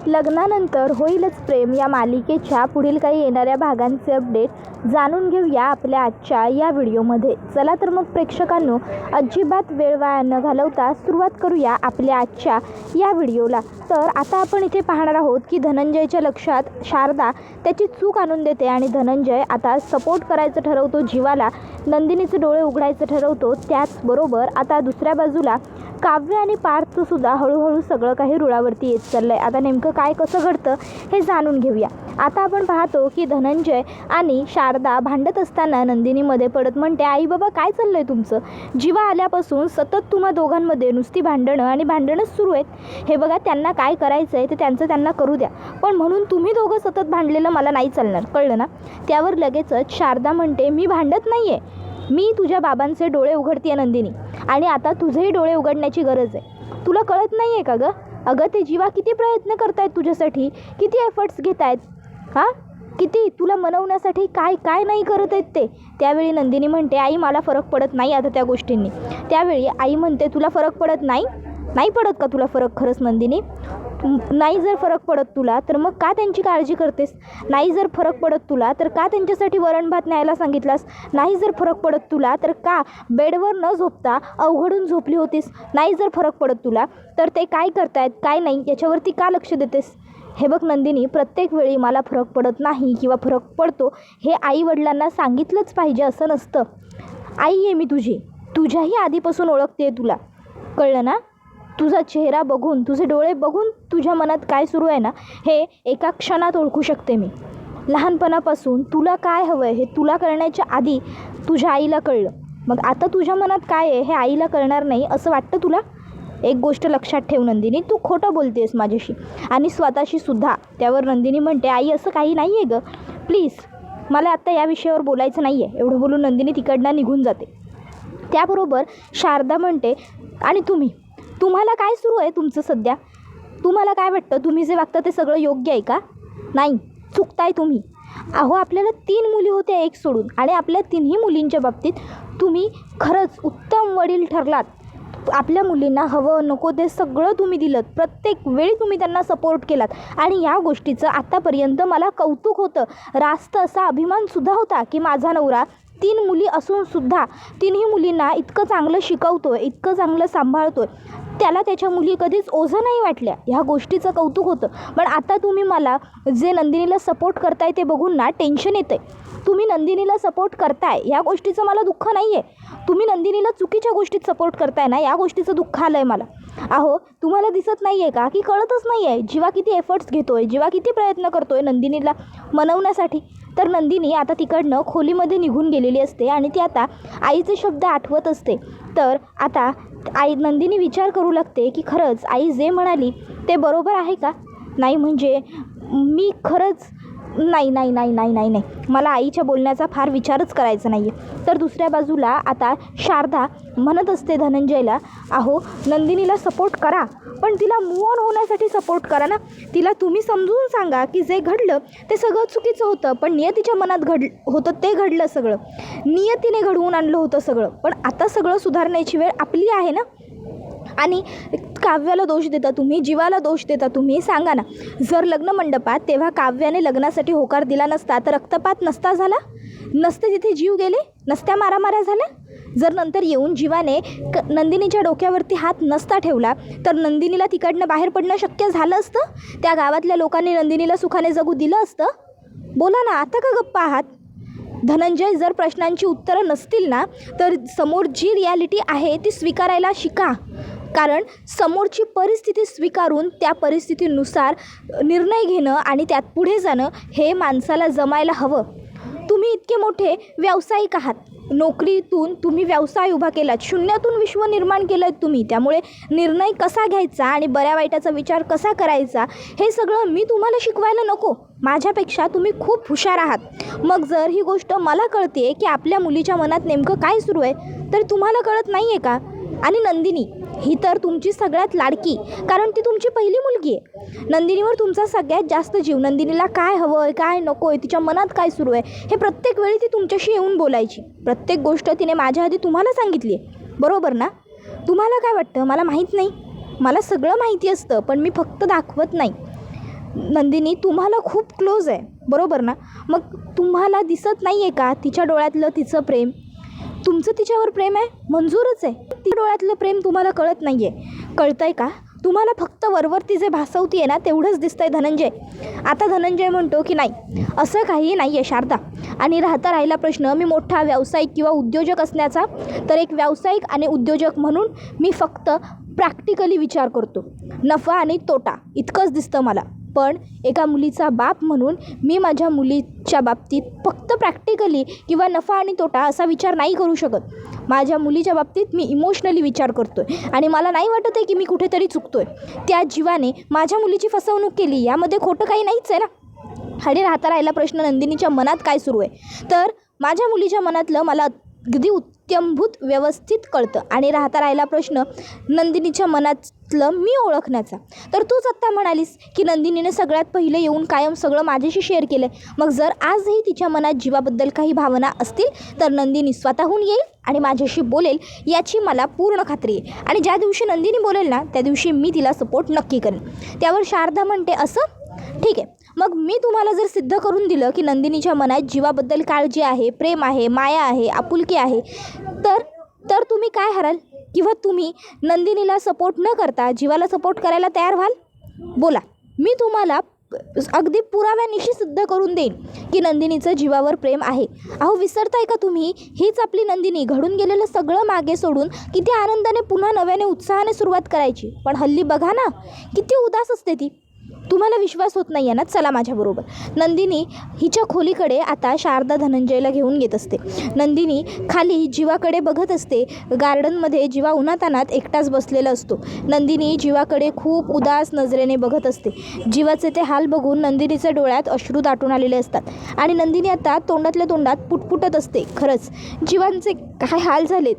लग्नानंतर होईलच प्रेम या मालिकेच्या पुढील काही येणाऱ्या भागांचे अपडेट जाणून घेऊया आपल्या आजच्या या व्हिडिओमध्ये. चला तर मग प्रेक्षकांनो, अजिबात वेळ वाया न घालवता सुरुवात करूया आपल्या आजच्या या व्हिडिओला. तर आता आपण इथे पाहणार आहोत की धनंजयच्या लक्षात शारदा त्याची चूक आणून देते आणि धनंजय आता सपोर्ट करायचं ठरवतो जीवाला, नंदिनीचे डोळे उघडायचं ठरवतो. त्याचबरोबर आता दुसऱ्या बाजूला काव्य आणि पार्थचं सुद्धा हळूहळू सगळं काही रुळावरती येत चाललं आहे. आता नेमकं काय कसं घडतं हे जाणून घेऊया. आता आपण पाहतो की धनंजय आणि शारदा भांडत असताना नंदिनीमध्ये पडत म्हणते, आई बाबा काय चाललं आहे तुमचं? जीवा आल्यापासून सतत तुम्हा दोघांमध्ये नुसती भांडणं आणि भांडणंच सुरू आहेत. हे बघा, त्यांना काय करायचं आहे ते त्यांचं त्यांना करू द्या, पण म्हणून तुम्ही दोघं सतत भांडलेलं मला नाही चालणार, कळलं ना? त्यावर लगेचच शारदा म्हणते, मी भांडत नाही आहे, मी तुझ्या बाबांचे डोळे उघडते नंदिनी, आणि आता तुझेही डोळे उघडण्याची गरज आहे. तुला कळत नाही आहे का गं? अगं ते जीवा किती प्रयत्न करतायत तुझ्यासाठी, किती एफर्ट्स घेत आहेत, हां किती तुला मनवण्यासाठी काय काय नाही करत आहेत ते. त्यावेळी नंदिनी म्हणते, आई मला फरक पडत नाही आता त्या गोष्टींनी. त्यावेळी आई म्हणते, तुला फरक पडत नाही? नाही पडत का तुला फरक खरंच नंदिनी? नाही जर फरक पडत तुला तर मग का त्यांची काळजी करतेस? नाही जर फरक पडत तुला तर का त्यांच्यासाठी वरण भात न्यायला सांगितलास? नाही जर फरक पडत तुला तर का बेडवर न झोपता अवघडून झोपली होतीस? नाही जर फरक पडत तुला तर ते काय करतायत काय नाही याच्यावरती का लक्ष देतेस? हे बघ नंदिनी, प्रत्येक वेळी मला फरक पडत नाही किंवा फरक पडतो हे आई-वडिलांना सांगितलंच पाहिजे असं नसतं. आई आहे मी तुझी, तुझ्याही आधीपासून ओळखते तुला, कळलं ना? तुझा चेहरा बघून, तुझे डोळे बघून तुझ्या मनात काय सुरू आहे ना हे एका क्षणात ओळखू शकते मी. लहानपणापासून तुला काय हवं आहे हे तुला कळण्याच्या आधी तुझ्या आईला कळलं. मग आता तुझ्या मनात काय आहे हे आईला कळणार नाही असं वाटतं तुला? एक गोष्ट लक्षात ठेव नंदिनी, तू खोटं बोलतेस माझ्याशी आणि स्वतःशी सुद्धा. त्यावर नंदिनी म्हणते, आई असं काही नाही आहे गं, प्लीज मला आत्ता या विषयावर बोलायचं नाही आहे. एवढं बोलून नंदिनी तिकडनं निघून जाते. त्याबरोबर शारदा म्हणते, आणि तुम्हाला काय सुरू आहे तुमचं सध्या? तुम्हाला काय वाटतं तुम्ही जे वागता ते सगळं योग्य आहे का? नाही, चुकताय तुम्ही. अहो आपल्याला 3 मुली होत्या एक सोडून, आणि आपल्या 3ही मुलींच्या बाबतीत तुम्ही खरंच उत्तम वडील ठरलात. आपल्या मुलींना हवं नको ते सगळं तुम्ही दिलंत, प्रत्येक वेळी तुम्ही त्यांना सपोर्ट केलात, आणि या गोष्टीचं आत्तापर्यंत मला कौतुक होतं, रास्त असा अभिमानसुद्धा होता की माझा नवरा 3 मुली असूनसुद्धा 3ही मुलींना इतकं चांगलं शिकवतोय, इतकं चांगलं सांभाळतोय, त्याला त्याच्या मुली कधीच ओझं नाही वाटल्या, ह्या गोष्टीचं कौतुक होतं. पण आता तुम्ही मला जे नंदिनीला सपोर्ट करताय ते बघून ना टेन्शन येतं आहे. तुम्ही नंदिनीला सपोर्ट करताय या गोष्टीचं मला दुःख नाही आहे, तुम्ही नंदिनीला चुकीच्या गोष्टीत सपोर्ट करताय ना या गोष्टीचं दुःख आलं आहे मला. अहो तुम्हाला दिसत नाही आहे का की कळतच नाही आहे जीवा किती एफर्ट्स घेतोय, जीवा किती प्रयत्न करतोय नंदिनीला मनवण्यासाठी? तर नंदिनी आता तिकडनं खोलीमध्ये निघून गेलेली असते आणि ती आता आईचे शब्द आठवत असते. तर आता नंदिनी विचार करू लागते की खरंच आई जे म्हणाली ते बरोबर आहे का? नाही म्हणजे मी खरंच नाही, मला आईच्या बोलण्याचा फार विचारच करायचा नाही आहे. तर दुसऱ्या बाजूला आता शारदा म्हणत असते धनंजयला, अहो नंदिनीला सपोर्ट करा, पण तिला मूव ऑन होण्यासाठी सपोर्ट करा ना. तिला तुम्ही समजून सांगा की जे घडलं ते सगळं चुकीचं होतं, पण नियतीच्या मनात होतं ते घडलं सगळं, नियतीने घडवून आणलं होतं सगळं, पण आता सगळं सुधारण्याची वेळ आपली आहे ना. आणि काव्याला दोष देता तुम्ही, जीवाला दोष देता तुम्ही. सांगा ना, जर लग्न मंडपात तेव्हा काव्याने लग्नासाठी होकार दिला नसता तर रक्तपात नसता झाला, नसते तिथे जीव गेले, नसत्या मारामाऱ्या झाल्या? जर नंतर येऊन जीवाने नंदिनीच्या डोक्यावरती हात नसता ठेवला तर नंदिनीला तिकडनं बाहेर पडणं शक्य झालं असतं? त्या गावातल्या लोकांनी नंदिनीला सुखाने जगू दिलं असतं? बोला ना, आता का गप्पा आहात? धनंजय, जर प्रश्नांची उत्तरं नसतील ना तर समोर जी रिॲलिटी आहे ती स्वीकारायला शिका, कारण समोरची परिस्थिती स्वीकारून त्या परिस्थितीनुसार निर्णय घेणं आणि त्यात पुढे जाणं हे माणसाला जमायला हवं. तुम्ही इतके मोठे व्यावसायिक आहात, नोकरीतून तुम्ही व्यवसाय उभा केलात, शून्यातून विश्व निर्माण केलं आहे तुम्ही, त्यामुळे निर्णय कसा घ्यायचा आणि बऱ्या वाईटाचा विचार कसा करायचा हे सगळं मी तुम्हाला शिकवायला नको. माझ्यापेक्षा तुम्ही खूप हुशार आहात. मग जर ही गोष्ट मला कळते की आपल्या मुलीच्या मनात नेमकं काय सुरू आहे तर तुम्हाला कळत नाही आहे का? आणि नंदिनी ही तर तुमची सगळ्यात लाडकी, कारण ती तुमची पहिली मुलगी आहे. नंदिनीवर तुमचा सगळ्यात जास्त जीव, नंदिनीला काय हवं आहे काय नको आहे, तिच्या मनात काय सुरू आहे हे प्रत्येक वेळी ती तुमच्याशी येऊन बोलायची. प्रत्येक गोष्ट तिने माझ्या आधी तुम्हाला सांगितली आहे, बरोबर ना? तुम्हाला काय वाटतं मला माहीत नाही? मला सगळं माहिती असतं, पण मी फक्त दाखवत नाही. नंदिनी तुम्हाला खूप क्लोज आहे, बरोबर ना? मग तुम्हाला दिसत नाही आहे का तिच्या डोळ्यातलं तिचं प्रेम? तुमचं तिच्यावर प्रेम आहे, मंजूरच आहे. तिच्या डोळ्यातलं प्रेम तुम्हाला कळत नाही आहे. कळतं आहे का? तुम्हाला फक्त वरवरती जे भासवती आहे ना तेवढंच दिसतं आहे धनंजय. आता धनंजय म्हणतो की नाही, असं काही नाही आहे शारदा. आणि राहिला प्रश्न मी मोठा व्यावसायिक किंवा उद्योजक असण्याचा, तर एक व्यावसायिक आणि उद्योजक म्हणून मी फक्त प्रॅक्टिकली विचार करतो. नफा आणि तोटा इतकंच दिसतं मला. पण एका मुलीचा बाप म्हणून मी माझ्या मुलीच्या बाबतीत फक्त प्रॅक्टिकली किंवा नफा आणि तोटा असा विचार नाही करू शकत. माझ्या मुलीच्या बाबतीत मी इमोशनली विचार करतो आहे आणि मला नाही वाटत आहे की मी कुठेतरी चुकतो आहे. त्या जीवाने माझ्या मुलीची फसवणूक केली, यामध्ये खोटं काही नाहीच आहे ना. आणि राहिला प्रश्न नंदिनीच्या मनात काय सुरू आहे, तर माझ्या मुलीच्या मनातलं मला अगदी उत्तमभूत व्यवस्थित कळतं. आणि राहिला प्रश्न नंदिनीच्या मनातलं मी ओळखण्याचा, तर तूच आत्ता म्हणालीस की नंदिनीने सगळ्यात पहिले येऊन कायम सगळं माझ्याशी शेअर केलं. मग जर आजही तिच्या मनात जीवाबद्दल काही भावना असतील तर नंदिनी स्वतःहून येईल आणि माझ्याशी बोलेल याची मला पूर्ण खात्री आहे. आणि ज्या दिवशी नंदिनी बोलेल ना त्या दिवशी मी तिला सपोर्ट नक्की करेन. त्यावर शारदा म्हणते असं, ठीक आहे. मग मी तुम्हाला जर सिद्ध करून दिलं की नंदिनीच्या मनात जीवाबद्दल काळजी आहे, प्रेम आहे, माया आहे, आपुलकी आहे, तर तुम्ही काय हराल? किंवा तुम्ही नंदिनीला सपोर्ट न करता जीवाला सपोर्ट करायला तयार व्हाल? बोला, मी तुम्हाला अगदी पुराव्यानिशी सिद्ध करून देईन की नंदिनीचं जीवावर प्रेम आहे. अहो विसरताय का तुम्ही, हीच आपली नंदिनी घडून गेलेलं सगळं मागे सोडून किती आनंदाने पुन्हा नव्याने उत्साहाने सुरुवात करायची. पण हल्ली बघा ना किती उदास असते ती. तुम्हाला विश्वास होत नाही आहे ना? चला माझ्याबरोबर. नंदिनी हिच्या खोलीकडे आता शारदा धनंजयला घेऊन येत असते. नंदिनी खाली जीवाकडे बघत असते. गार्डनमध्ये जीवा उन्हातानात एकटाच बसलेला असतो. नंदिनी जीवाकडे खूप उदास नजरेने बघत असते. जीवाचे ते हाल बघून नंदिनीच्या डोळ्यात अश्रू दाटून आलेले असतात आणि नंदिनी आता तोंडातल्या तोंडात पुटपुटत असते, खरंच जीवांचे काय हाल झालेत,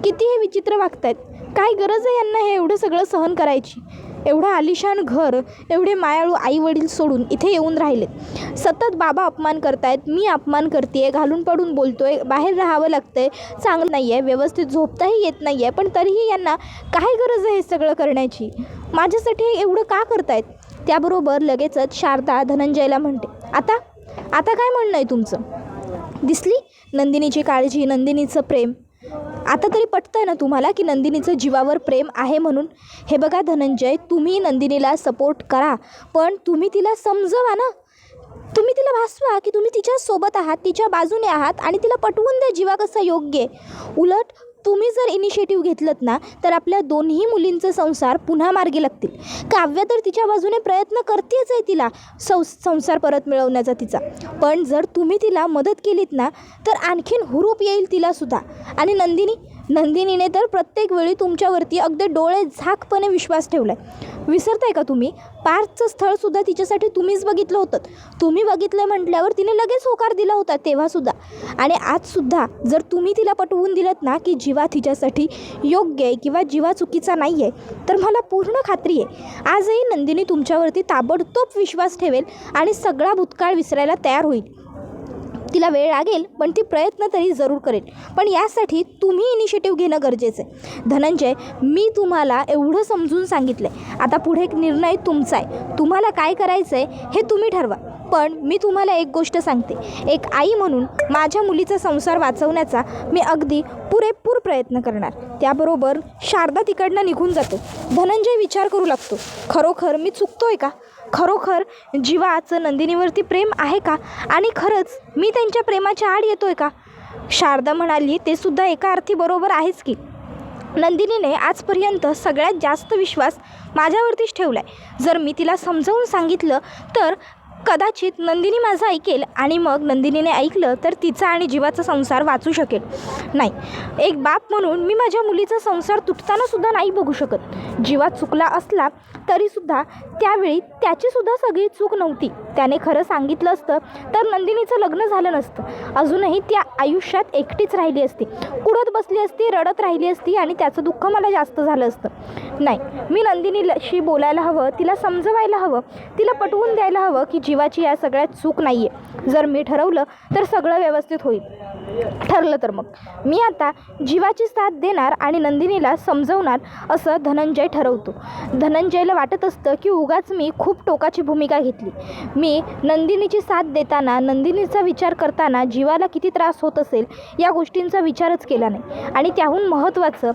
किती हे विचित्र वागतायत, काय गरज आहे यांना हे एवढं सगळं सहन करायची. एवढं आलिशान घर, एवढे मायाळू आई वडील सोडून इथे येऊन राहिलेत. सतत बाबा अपमान करतायत, मी अपमान करते, घालून पडून बोलतोय, बाहेर राहावं लागतंय, चांगलं नाही आहे, व्यवस्थित झोपताही येत नाही आहे, पण तरीही यांना काय गरज आहे हे सगळं करण्याची, माझ्यासाठी एवढं का करतायत? त्याबरोबर लगेचच शारदा धनंजयला म्हणते, आता काय म्हणणं आहे तुमचं? दिसली नंदिनीची काळजी, नंदिनीचं प्रेम. आता तरी पटतं ना तुम्हाला की नंदिनीचं जीवावर प्रेम आहे म्हणून? हे बघा धनंजय, तुम्ही नंदिनीला सपोर्ट करा, पण तुम्ही तिला समजवा ना. तुम्ही तिला भासवा की तुम्ही तिच्या सोबत आहात, तिच्या बाजूने आहात आणि तिला पटवून द्या जीवा कसा योग्य आहे. उलट तुम्ही जर इनिशिएटिव्ह घेतलत ना तर आपल्या दोन्ही मुलींचे संसार पुन्हा मार्गी लागतील. काव्य तर तिच्या बाजूने प्रयत्न करतेच आहे तिला संसार परत मिळवण्याचा तिचा, पण जर तुम्ही तिला मदत केलीत ना तर आणखीन हुरूप येईल तिलासुद्धा. आणि नंदिनीने तर प्रत्येक वेळी तुमच्यावरती अगदी डोळे झाकपणे विश्वास ठेवला आहे. विसरताय का तुम्ही? पार्कचं स्थळसुद्धा तिच्यासाठी तुम्हीच बघितलं होतं. तुम्ही बघितलं म्हटल्यावर तिने लगेच होकार दिला होता तेव्हासुद्धा. आणि आजसुद्धा जर तुम्ही तिला पटवून दिलत ना की जीवा तिच्यासाठी योग्य आहे किंवा जीवा चुकीचा नाही आहे, तर मला पूर्ण खात्री आहे आजही नंदिनी तुमच्यावरती ताबडतोब विश्वास ठेवेल आणि सगळा भूतकाळ विसरायला तयार होईल. तिला वेळ लागेल पण ती प्रयत्न तरी जरूर करेल, पण यासाठी तुम्ही इनिशिएटिव्ह घेणं गरजेचं आहे. धनंजय, मी तुम्हाला एवढं समजून सांगितलं आहे, आता पुढे एक निर्णय तुमचा आहे. तुम्हाला काय करायचं आहे हे तुम्ही ठरवा. पण मी तुम्हाला एक गोष्ट सांगते, एक आई म्हणून माझ्या मुलीचा संसार वाचवण्याचा मी अगदी पुरेपूर प्रयत्न करणार. त्याबरोबर शारदा तिकडनं निघून जातो. धनंजय विचार करू लागतो, खरोखर मी चुकतोय का? खरोखर जीवाचं नंदिनीवरती प्रेम आहे का? आणि खरंच मी त्यांच्या प्रेमाच्या आड येतोय का? शारदा म्हणाली, ते सुद्धा एका अर्थी बरोबर आहेच की. नंदिनीने आजपर्यंत सगळ्यात जास्त विश्वास माझ्यावरतीच ठेवला आहे. जर मी तिला समजावून सांगितलं तर कदाचित नंदिनी माझं ऐकेल आणि मग नंदिनीने ऐकलं तर तिचा आणि जीवाचा संसार वाचू शकेल. नाही, एक बाप म्हणून मी माझ्या मुलीचा संसार तुटतानासुद्धा नाही बघू शकत. जीवा चुकला असला तरीसुद्धा त्यावेळी त्याचीसुद्धा सगळी चूक नव्हती. त्याने खरं सांगितलं असतं तर नंदिनीचं लग्न झालं नसतं. अजूनही त्या आयुष्यात एकटीच राहिली असती, कुडत बसली असती, रडत राहिली असती आणि त्याचं दुःख मला जास्त झालं असतं. नाही, मी नंदिनीशी बोलायला हवं, तिला समजवायला हवं, तिला पटवून द्यायला हवं की जीवाची या सगळ्यात चूक नाही आहे. जर मी ठरवलं तर सगळं व्यवस्थित होईल. ठरलं तर मग मी आता जीवाची साथ देणार आणि नंदिनीला समजवणार असं धनंजय ठरवतो. धनंजयला वाटत असतं की उगाच मी खूप टोकाची भूमिका घेतली. मी नंदिनीची साथ देताना, नंदिनीचा विचार करताना जीवाला किती त्रास होत असेल या गोष्टींचा विचारच केला नाही. आणि त्याहून महत्त्वाचं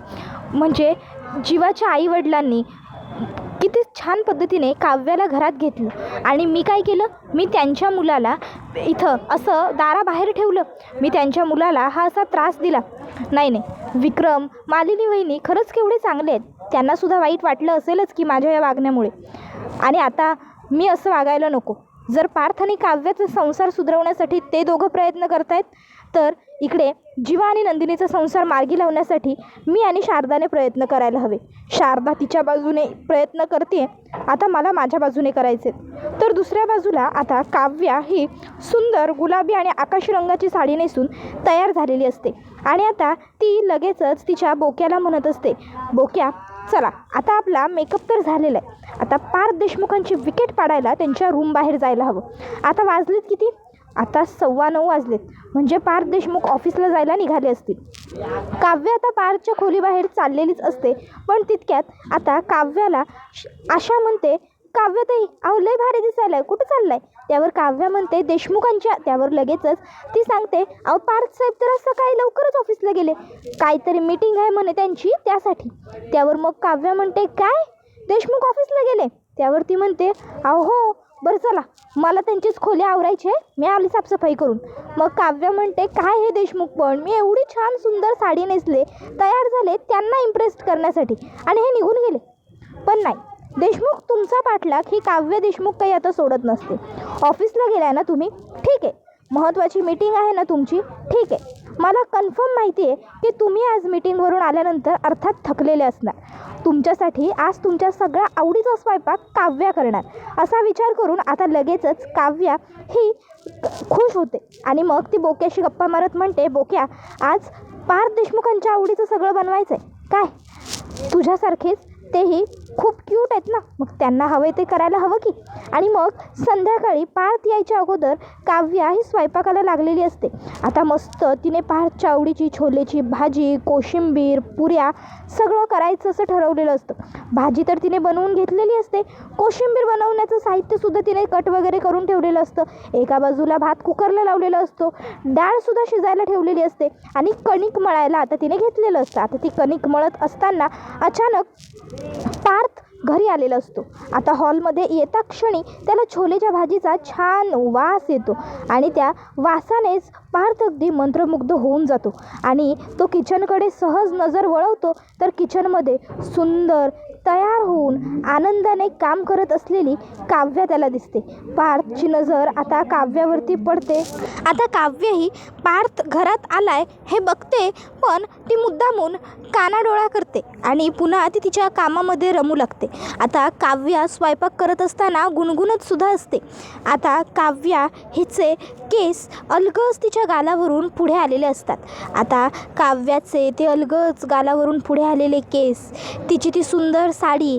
म्हणजे जीवाच्या आईवडिलांनी किती छान पद्धतीने काव्याला घरात घेतलं आणि मी काय केलं, मी त्यांच्या मुलाला इथं असं दाराबाहेर ठेवलं. मी त्यांच्या मुलाला हा असा त्रास दिला. नाही, विक्रम, मालिनी वहिनी खरंच केवढे चांगले आहेत. त्यांनासुद्धा वाईट वाटलं असेलच की माझ्या या वागण्यामुळे. आणि आता मी असं वागायला नको. जर पार्थ आणि काव्याचा संसार सुधारवण्यासाठी ते दोघं प्रयत्न करतायत, तर इकडे जीवा आणि नंदिनीचा संसार मार्गी लावण्यासाठी मी आणि शारदाने प्रयत्न करायला हवे. शारदा तिच्या बाजूने प्रयत्न करते, आता मला माझ्या बाजूने करायचे. तर दुसऱ्या बाजूला आता काव्या ही सुंदर गुलाबी आणि आकाशी रंगाची साडी नेसून तयार झालेली असते आणि आता ती लगेचच तिच्या बोक्याला म्हणत असते, बोक्या चला, आता आपला मेकअप तर झालेला आहे. आता पार्थ देशमुखांची विकेट पाडायला त्यांच्या रूम बाहेर जायला हवं. आता वाजलेत किती? आता 9:15 वाजलेत. म्हणजे पार्थ देशमुख ऑफिसला जायला निघाले असतील. काव्य आता पार्थच्या खोलीबाहेर चाललेलीच असते. पण तितक्यात आता काव्याला आशा म्हणते, काव्यताई अहो लय भारी दिसायला, कुठं चाललाय? त्यावर काव्य म्हणते देशमुखांच्या. त्यावर लगेचच ती सांगते, अहो पार्थ साहेब तर सकाळी लवकरच ऑफिसला गेले, काहीतरी मीटिंग आहे म्हणे त्यांची, त्यासाठी. त्यावर मग काव्य म्हणते, काय देशमुख ऑफिसला गेले? त्यावर ती म्हणते, अहो हो, बरं चला, मला त्यांचीच खोली आवरायची आहे, मी आली साफसफाई करून. मग काव्य म्हणते, काय हे देशमुख, पण मी एवढी छान सुंदर साडी नेसले, तयार झाले त्यांना इम्प्रेस करण्यासाठी, आणि हे निघून गेले. पण नाही, देशमुख तुमचा पाठलाग ही काव्य देशमुख काही आता सोडत नसते. ऑफिसला गेलाय ना तुम्ही, ठीक आहे, महत्त्वाची मीटिंग आहे ना तुमची, ठीक आहे. मला कन्फर्म माहिती आहे की तुम्ही आज मीटिंगवरून आल्यानंतर अर्थात थकलेले असणार. तुमच्यासाठी आज तुमच्या सगळ्या आवडीचा स्वयंपाक काव्या करणार, असा विचार करून आता लगेचच काव्या ही खुश होते आणि मग ती बोक्याशी गप्पा मारत म्हणते, बोक्या आज पार्थ देशमुखांच्या आवडीचं सगळं बनवायचं आहे काय? तुझ्यासारखेच तेही खूप क्यूट आहेत ना, मग त्यांना हवे ते करायला हवं की. आणि मग संध्याकाळी पार्थ यायच्या अगोदर काव्या ही स्वयंपाकाला लागलेली असते. आता मस्त तिने पार्थच्या आवडीची छोलेची भाजी, कोशिंबीर, पुऱ्या सगळं करायचं असं ठरवलेलं असतं. भाजी तर तिने बनवून घेतलेली असते, कोशिंबीर बनवण्याचं साहित्यसुद्धा तिने कट वगैरे करून ठेवलेलं असतं. एका बाजूला भात कुकरला लावलेला असतो, डाळसुद्धा शिजायला ठेवलेली असते आणि कणिक मळायला आता तिने घेतलेलं असतं. आता ती कणिक मळत असताना अचानक पार्थ घरी आलेला असतो. आता हॉलमध्ये येता क्षणी त्याला छोलेच्या भाजीचा छान वास येतो आणि त्या वासानेच पार्थ अगदी मंत्रमुग्ध होऊन जातो आणि तो किचनकडे सहज नजर वळवतो. तर किचनमध्ये सुंदर तयार होऊन आनंदाने काम करत असलेली काव्या त्याला दिसते. पार्थची नजर आता काव्यावरती पडते. आता काव्य ही पार्थ घरात आलाय हे बघते, पण ती मुद्दामून कानाडोळा करते आणि पुन्हा ती तिच्या कामामध्ये रमू लागते. आता काव्या स्वयंपाक करत असताना गुणगुणत सुद्धा असते. आता काव्या हिचे केस अलगद तिच्या गालावरून पुढे आलेले असतात. आता काव्याचे ते अलगद गालावरून पुढे आलेले केस, तिची ती सुंदर साडी,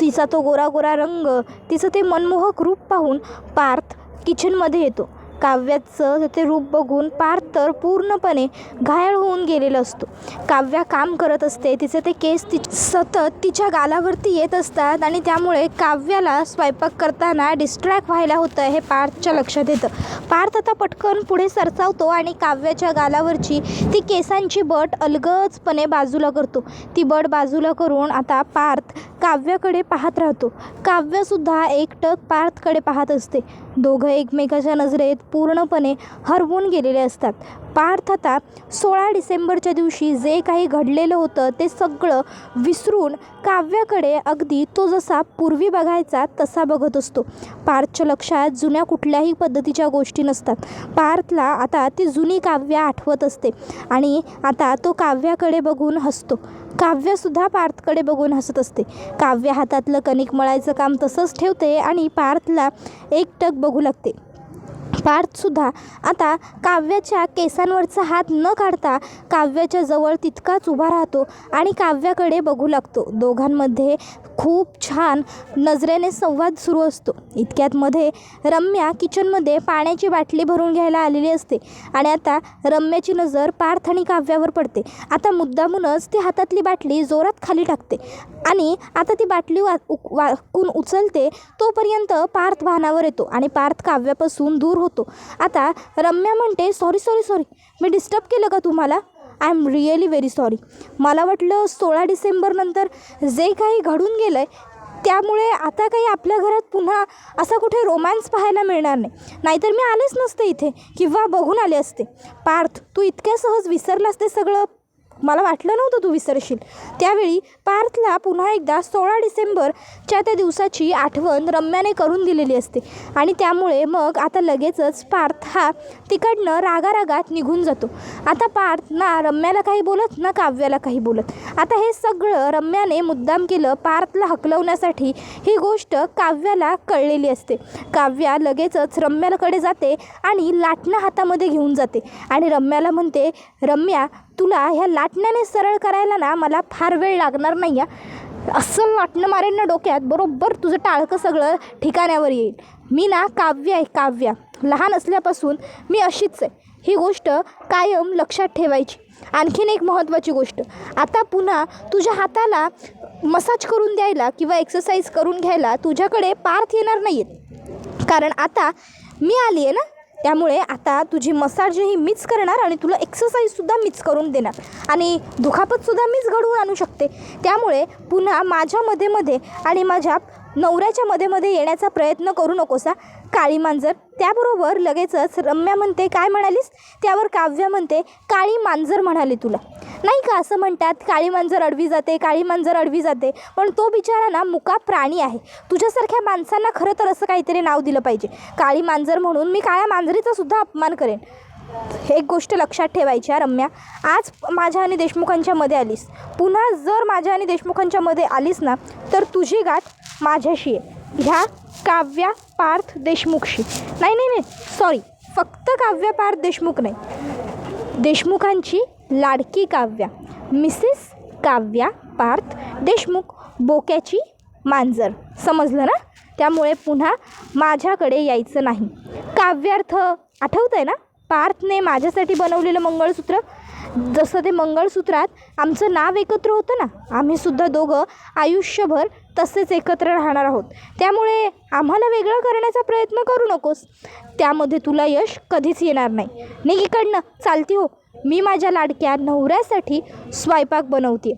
तिचा तो गोरा गोरा रंग, तिचं ते मनमोहक रूप पाहून पार्थ किचनमध्ये येतो. काव्याचं ते रूप बघून पार्थ तर पूर्णपणे घायल होऊन गेलेला असतो. काव्या काम करत असते, तिचे ते केस सतत तिच्या गालावरती येत असतात आणि त्यामुळे काव्याला स्वयंपाक करताना डिस्ट्रॅक्ट व्हायला होतं हे पार्थच्या लक्षात येतं. पार्थ आता पटकन पुढे सरसावतो आणि काव्याच्या गालावरची ती केसांची बट अलगदपणे बाजूला करतो. ती बट बाजूला करून आता पार्थ काव्याकडे पाहत राहतो. काव्यसुद्धा एकटक पार्थकडे पाहत असते. दोघं एकमेकाच्या नजरेत पूर्णपणे हरवून गेलेले असतात. पार्थ आता 16 डिसेंबरच्या दिवशी जे काही घडलेलं होतं ते सगळं विसरून काव्याकडे अगदी तो जसा पूर्वी बघायचा तसा बघत असतो. पार्थच्या लक्षात जुन्या कुठल्याही पद्धतीच्या गोष्टी नसतात. पार्थला आता ती जुनी काव्या आठवत असते आणि आता तो काव्याकडे बघून हसतो. काव्यसुद्धा पार्थकडे बघून हसत असते. काव्य हातातलं कणिक मळायचं काम तसंच ठेवते आणि पार्थला एकटक बघू लागते. पार्थसुद्धा आता काव्याच्या केसांवरचा हात न काढता काव्याच्या जवळ तितकाच उभा राहतो आणि काव्याकडे बघू लागतो. दोघांमध्ये खूप छान नजरेने संवाद सुरू असतो. इतक्यात मध्ये रम्या किचनमध्ये पाण्याची बाटली भरून घ्यायला आलेली असते आणि आता रम्याची नजर पार्थ आणि काव्यावर पडते. आता मुद्दामूनच ती हातातली बाटली जोरात खाली टाकते आणि आता ती बाटली वाकून उचलते. तोपर्यंत पार्थ भानावर येतो आणि पार्थ काव्यापासून दूर होतो. आता रम्या म्हणते, सॉरी, मी डिस्टर्ब केलं का तुम्हाला? I am really very sorry. मला वाटलं 16 डिसेंबरनंतर जे काही घडून गेलं आहे त्यामुळे आता काही आपल्या घरात पुन्हा असा कुठे रोमॅन्स पाहायला मिळणार नाही. नाहीतर मी आलेच नसते इथे किंवा बघून आले असते. पार्थ, तू इतक्या सहज विसरलास ते सगळं? मला वाटलं नव्हतं तू विसरशील. त्यावेळी पार्थला पुन्हा एकदा 16 डिसेंबरच्या त्या दिवसाची आठवण रम्याने करून दिलेली असते आणि त्यामुळे मग आता लगेचच पार्थ हा तिकडनं रागारागात निघून जातो. आता पार्थ ना रम्याला काही बोलत ना काव्याला काही बोलत. आता हे सगळं रम्याने मुद्दाम केलं पार्थला हकलवण्यासाठी. ही गोष्ट काव्याला कळलेली असते. काव्या लगेचच रम्याकडे जाते आणि लाटणं हातामध्ये घेऊन जाते आणि रम्याला म्हणते, रम्या, तुला ह्या लाटण्याने सरळ करायला ना मला फार वेळ लागणार नाही. असं लाटणं मारेन ना डोक्यात, बरोबर तुझं टाळकं सगळं ठिकाण्यावर येईल. मी ना काव्य आहे, काव्या. लहान असल्यापासून मी अशीच आहे. ही गोष्ट कायम लक्षात ठेवायची. आणखीन एक महत्त्वाची गोष्ट, आता पुन्हा तुझ्या हाताला मसाज करून द्यायला किंवा एक्सरसाइज करून घ्यायला तुझ्याकडे पार्थ येणार नाही आहेत, कारण आता मी आली आहे ना. त्यामुळे आता तुझी मसाजही मीच करणार आणि तुला एक्सरसाइजसुद्धा मीच करून देणार आणि दुखापतसुद्धा मीच घडवून आणू शकते. त्यामुळे पुन्हा माझ्या मध्ये आणि माझ्या नवऱ्याच्या मध्ये येण्याचा प्रयत्न करू नकोसा, काळी मांजर. त्याबरोबर लगेचच रम्या म्हणते, काय म्हणालीस? त्यावर काव्या म्हणते, काळी मांजर म्हणाली तुला. नाही का असं म्हणतात, काळी मांजर अडवी जाते, काळी मांजर अडवी जाते. पण तो बिचारा ना मुका प्राणी आहे. तुझ्यासारख्या माणसांना खरं तर असं काहीतरी नाव दिलं पाहिजे. काळी मांजर म्हणून मी काळ्या मांजरीचा सुद्धा अपमान करेन. एक गोष्ट लक्षात ठेवायची आहे रम्या, आज माझ्या आणि देशमुखांच्या मध्ये आलीस, पुन्हा जर माझ्या आणि देशमुखांच्या मध्ये आलीस ना तर तुझी गाठ माझ्याशी आहे. ह्या काव्या पार्थ देशमुखशी. नाही, सॉरी, फक्त काव्या पार्थ देशमुख नाही, देशमुखांची लाडकी काव्या, मिसेस काव्या पार्थ देशमुख, बोक्याची मांजर. समजलं ना? त्यामुळे पुन्हा माझ्याकडे यायचं नाही. काव्यार्थ आठवतं आहे ना? पार्थने माझ्यासाठी बनवलेलं मंगळसूत्र. जसं ते मंगळसूत्रात आमचं नाव एकत्र होतं ना, आम्हीसुद्धा दोघं आयुष्यभर तसेच एकत्र राहणार आहोत. त्यामुळे आम्हाला वेगळं करण्याचा प्रयत्न करू नकोस. त्यामध्ये तुला यश कधीच येणार नाही. निघ इकडनं, चालती हो. मी माझ्या लाडक्या नवऱ्यासाठी स्वयंपाक बनवते.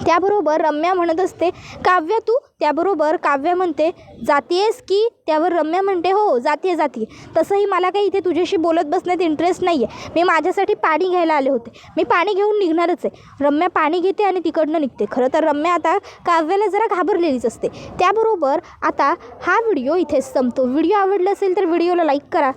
त्याबरोबर रम्या म्हणत असते, काव्या तू? त्याबरोबर काव्या म्हणते, जातीयेस की? त्यावर रम्या म्हणते, हो जातीये. तसंही मला काही इथे तुझ्याशी बोलत बसण्यात इंटरेस्ट नाही आहे. मी माझ्यासाठी पाणी घ्यायला आले होते. मी पाणी घेऊन निघणारच आहे. रम्या पाणी घेते आणि तिकडनं निघते. खरं तर रम्या आता काव्याला जरा घाबरलेलीच असते. त्याबरोबर आता हा व्हिडिओ इथेच संपतो. व्हिडिओ आवडला असेल तर व्हिडिओला लाईक करा.